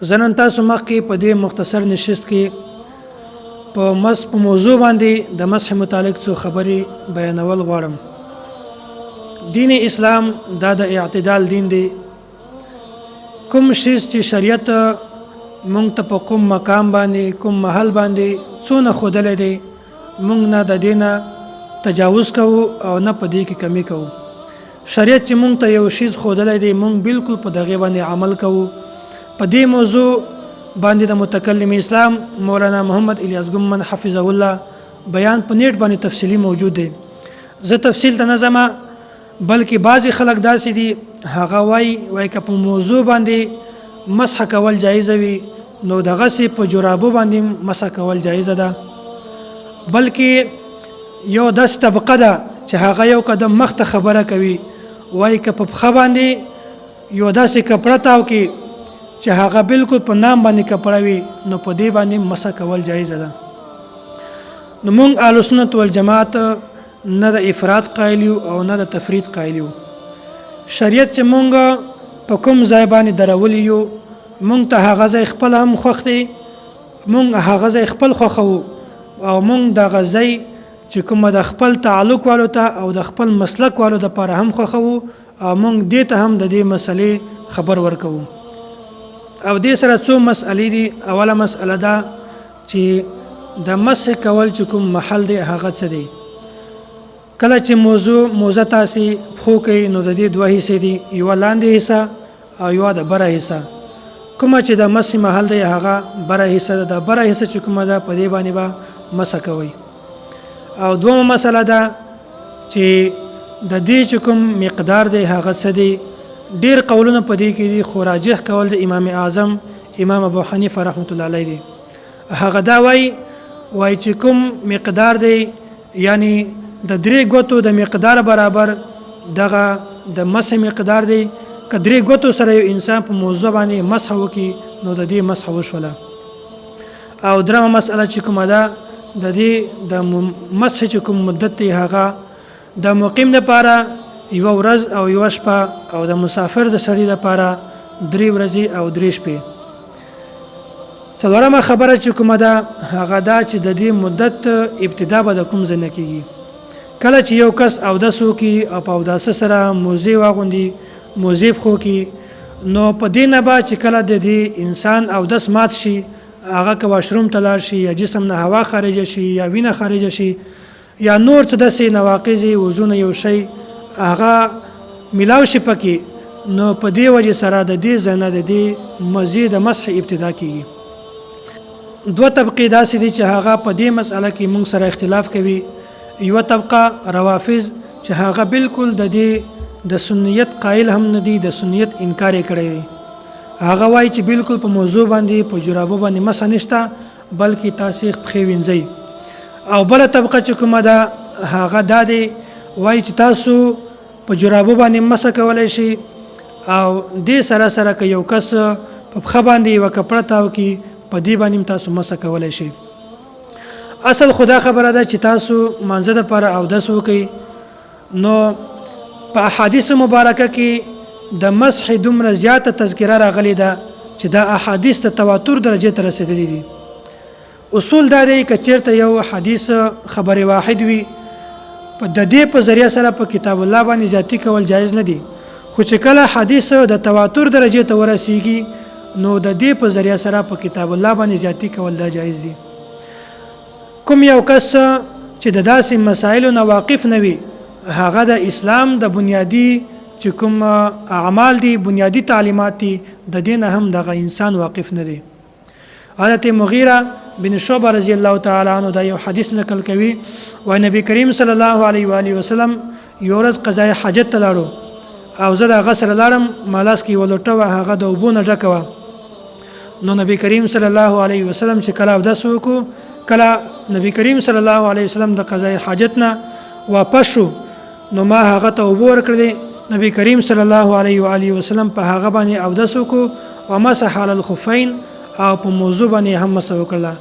زه نن تاسو مخکې په دې مختصر نشست کې په موضوع باندې د مسح متعلق څو خبرې بیانول غواړم. دین اسلام دا د اعتدال دین دی. کوم شیز چې شریعت مونږ ته په کوم مقام باندې کوم محل باندې څونه ښودلی دی، مونږ نه د دې نه تجاوز کوو او نه په دې کې کمی کوو. شریعت چې مونږ ته یو شیز ښودلی دی، مونږ بالکل په دغې باندې عمل کوو. په دې موضوع باندې د متکلم اسلام مولانا محمد الیاس ګمن حفظه الله بیان په نیټ باندې تفصیلی موجود دی. زه تفصیل ته نه ځم، بلکې بعضې خلک داسې دي هغه وایي که په موضوع باندې مسح کول جایزه وي نو دغسې په جرابو باندې مسح کول جایزه ده. بلکې یو داسې طبقه ده چې هغه یو قدم مخته خبره کوي، وایي که په پښه باندې یو داسې کپړه تاو کې چې هغه بالکل په نام باندې کپړه وي نو په دې باندې مسح کول جایزه ده. نو موږ اهل سنت والجماعت نه د افراط قایل یو او نه د تفرید قایل یو. شریعت چې موږ په کوم ځای باندې درولي یو، موږ ته هغه ځای خپل هم خوښ دی، موږ هغه ځای خپل خوښوو او موږ دغه ځای چې کومه د خپل تعلق والو ته او د خپل مسلک والو دپاره هم خوښوو او موږ دې ته هم د دې مسلې خبر ورکوو. او دې سره څو مسئلې دي. اوله مسئله ده چې د مسح کول چې کوم محل دی هغه څه دی. کله چې موضوع تاسې پښو کوي نو د دې دوه حصې دي، یوه لاندې حصه او یوه د بره حصه. کومه چې د مسح محل دی هغه بره حصه ده. د بره حصه چې کومه ده په دې باندې به مسح کوئ. او دومه مسئله ده چې د دې چې کوم مقدار دی هغه څه دی. ډیر قولونه په دې کې دي، خو راجح کول د امام اعظم امام ابو حنیفه رحمت الله علیه دی. هغه دا وایي چې کوم مقدار دی، یعنی د 3 ګوتو د مقدار برابر دغه د مسح مقدار دی. که 3 ګوتو سره یو انسان په موضوع باندې مسح وکړي نو د دې مسح وشوله. او درېمه مسئله چې کومه ده د دې د مسح چې کوم مدت دی هغه د مقیم دپاره یوه ورځ او یوه شپه او د مسافر د سړي دپاره 3 ورځې او 3 شپې. څلورمه خبره چې کومه ده هغه دا چې د دې مدت ابتدا به د کوم ځای نه کېږي. کله چې یو کس اودس وکړي او په اوداسه سره موزې واغوندي، موزې پښو کړي، نو په دې نه به چې کله د دې انسان اودس مات شي، هغه که واشروم ته لاړ شي یا جسم نه هوا خارجه شي یا وینه خارجه شي یا نور څه داسې نواقضې وضو یو شی هغه ملاو شي پکې، نو په دې وجې سره د دې ځای نه د دې مزید مسح ابتدا کېږي. دوه طبقې داسې دي چې هغه په دې مسئله کې موږ سره اختلاف کوي. یوه طبقه روافض چې هغه بالکل د دې د سنیت قائل هم نه دي، د سنیت انکار یې کړی دی. هغه وایي چې بالکل په موضوع باندې په جرابو باندې مسح نشته، بلکې تاسې پښې وینځئ. او بله طبقه چې کومه ده هغه دا دی، وایي چې تاسو په جرابو باندې مسح کولی شي او دې سره سره که یو کس په پښه باندې یوه کپړه تاو کړي په دې باندې هم تاسو مسح کولی شي. اصل خدا خبره ده چې تاسو مانځه دپاره اودس وکئ. نو په احادیث مبارکه کې د مسح دومره زیاته تذکره راغلی ده چې دا احادیث د تواتر درجې ته رسېدلي دي. اصول دا دی که چېرته یو حدیث خبر واحد وي، د دې په ذریعه سره په کتاب الله باندې زیاتی کول جایز نه دي. خو چې کله حدیث د تواتر درجې ته ورسیږي نو د دې په ذریعه سره په کتاب الله باندې زیاتی کول دا جایز دي. کوم یو کس چې د داسې مسایلو نه واقف نه وي، هغه د اسلام د بنیادی چې کوم اعمال دي، بنیادی تعلیمات دي، د دې نه هم دغه انسان واقف نه دی. حضرت مغیره بن شعبه رضی الله تعالی عنہ دا یو حدیث نقل کوي، و نبی کریم صلی الله علیه و آله وسلم یو ورځ قضای حاجت ته لاړو او زه د هغه سره لاړم، مالاس کې یوه لوټه وه، هغه د اوبو نه ډکه وه. نو نبی کریم صلی الله علیه وسلم چې کله اودس وکړو، کله نبی کریم صلی الله علیه وسلم د قضای حاجت نه واپس شو، نو ما هغه ته اوبه ورکړلې. نبی کریم صلی الله علیه و آله وسلم په هغه باندې اودس وکړو او مسح علی الخفین او په موضوع باندې هم مسح وکړله.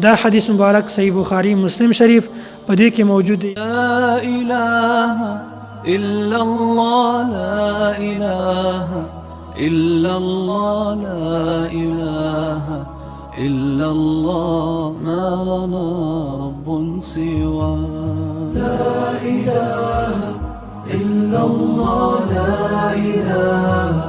دا حدیث مبارک صحیح بخاری مسلم شریف په دې کې موجود دی. لا اله الا الله، لا اله الا الله، لا اله إلا الله ما لنا رب سواه. لا إله إلا الله لا إله